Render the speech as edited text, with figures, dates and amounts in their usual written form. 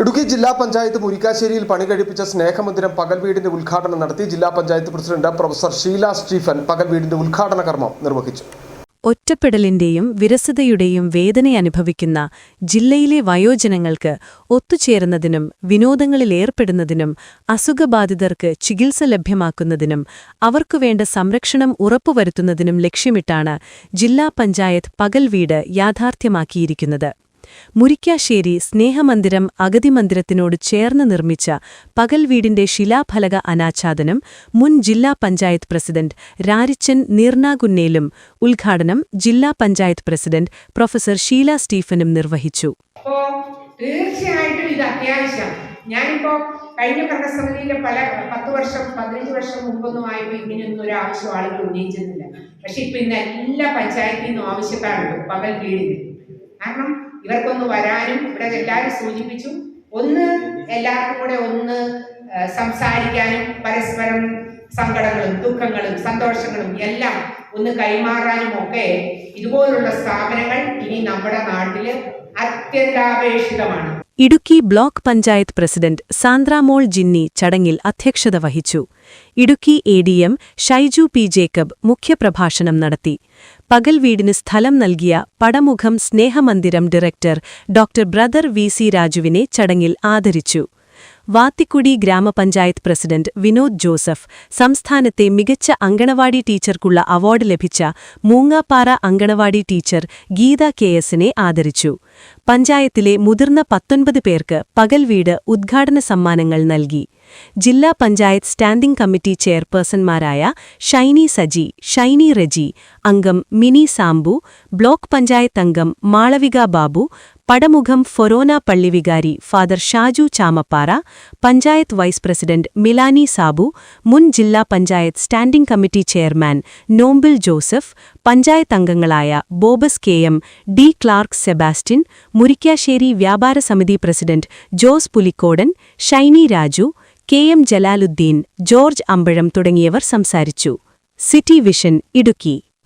ഇടുക്കി ജില്ലാ പഞ്ചായത്ത് മുരിക്കാശ്ശേരിയിൽ പണി കഴിപ്പിച്ച സ്നേഹമന്ദിരം പകൽ വീടിന്റെ ഉദ്ഘാടനം നടത്തി. ജില്ലാ panchayat president professor Sheela Stephen പകൽ വീടിന്റെ ഉദ്ഘാടന കർമ്മം നിർവഹിച്ചു. ഒറ്റപ്പെടലിന്റെയും വിരസതയുടെയും വേദനയനുഭവിക്കുന്ന ജില്ലയിലെ വയോജനങ്ങൾക്ക് ഒത്തുചേരുന്നതിനും വിനോദങ്ങളിലേർപ്പെടുന്നതിനും അസുഖബാധിതർക്ക് ചികിത്സ ലഭ്യമാക്കുന്നതിനും അവർക്കുവേണ്ട സംരക്ഷണം ഉറപ്പുവരുത്തുന്നതിനും ലക്ഷ്യമിട്ടാണ് ജില്ലാ പഞ്ചായത്ത് പകൽ വീട് യാഥാർത്ഥ്യമാക്കിയിരിക്കുന്നത്. മുരിക്കാശ്ശേരി സ്നേഹമന്ദിരം അഗതി മന്ദിരത്തിനോട് ചേർന്ന് നിർമ്മിച്ച പകൽ വീടിന്റെ ശിലാഫലക അനാച്ഛാദനം മുൻ ജില്ലാ പഞ്ചായത്ത് പ്രസിഡന്റ് രാരിച്ചൻ നീർനാകുന്നേലും ഉദ്ഘാടനം ജില്ലാ പഞ്ചായത്ത് പ്രസിഡന്റ് പ്രൊഫസർ ഷീല സ്റ്റീഫനും നിർവഹിച്ചു. തീർച്ചയായിട്ടും ഇത് അത്യാവശ്യം. ഞാനിപ്പോ കഴിഞ്ഞ ഭരണസമിതിയിലെ പല 10 വർഷം 15 വർഷം മുമ്പൊന്നുമായപ്പോൾ ഇങ്ങനെയൊന്നും ഒരു ആവശ്യം ആളുകൾ ഉന്നയിച്ചിരുന്നില്ല. പക്ഷെ ഇപ്പൊ ഇന്ന് എല്ലാ പഞ്ചായത്തിൽ നിന്നും ആവശ്യക്കാരുണ്ട് പകൽ വീടിന്. കാരണം ഇവർക്കൊന്ന് വരാനും ഇവിടെ എല്ലാവരും സൂചിപ്പിച്ചു, ഒന്ന് എല്ലാവർക്കും കൂടെ ഒന്ന് സംസാരിക്കാനും പരസ്പരം സങ്കടങ്ങളും ദുഃഖങ്ങളും സന്തോഷങ്ങളും എല്ലാം ഒന്ന് കൈമാറാനും ഒക്കെ ഇതുപോലുള്ള സ്ഥാപനങ്ങൾ ഇനി നമ്മുടെ നാട്ടില് അത്യന്താപേക്ഷിതമാണ്. ഇടുക്കി ബ്ലോക്ക് പഞ്ചായത്ത് പ്രസിഡന്റ് സാന്ദ്രാമോൾ ജിന്നി ചടങ്ങിൽ അധ്യക്ഷത വഹിച്ചു. Idukki ADM Shaiju P Jacob മുഖ്യപ്രഭാഷണം നടത്തി. പകൽ വീടിന് സ്ഥലം നൽകിയ Padamukham സ്നേഹമന്ദിരം director doctor brother VC. രാജുവിനെ ചടങ്ങിൽ ആദരിച്ചു. വാത്തിക്കുടി ഗ്രാമപഞ്ചായത്ത് പ്രസിഡന്റ് വിനോദ് ജോസഫ് സംസ്ഥാനത്തെ മികച്ച അങ്കണവാടി ടീച്ചർക്കുള്ള അവാർഡ് ലഭിച്ച മൂങ്ങാപ്പാറ അങ്കണവാടി ടീച്ചർ ഗീത കെ.എസിനെ ആദരിച്ചു. പഞ്ചായത്തിലെ മുതിർന്ന 19 പേർക്ക് പകൽ വീട് ഉദ്ഘാടന സമ്മാനങ്ങൾ നൽകി. ജില്ലാ പഞ്ചായത്ത് സ്റ്റാൻഡിംഗ് കമ്മിറ്റി ചെയർപേഴ്സൺമാരായ ഷൈനി സജി, ഷൈനി റെജി, അംഗം മിനി സാംബു, ബ്ലോക്ക് പഞ്ചായത്ത് അംഗം മാളവിക ബാബു, പടമുഖം ഫൊറോന പള്ളി വികാരി father Shaju Chamappara, panchayat vice president Milani Sabu, മുൻ ജില്ലാ പഞ്ചായത്ത് സ്റ്റാൻഡിംഗ് കമ്മിറ്റി ചെയർമാൻ നോമ്പിൽ ജോസഫ്, പഞ്ചായത്ത് അംഗങ്ങളായ Bobas K M, D Clark Sebastian, Murikkassery വ്യാപാര സമിതി president Jose Pulikkodan, Shiny Raju, K M Jalaluddin, George Ambazham തുടങ്ങിയവർ സംസാരിച്ചു. City vision Idukki.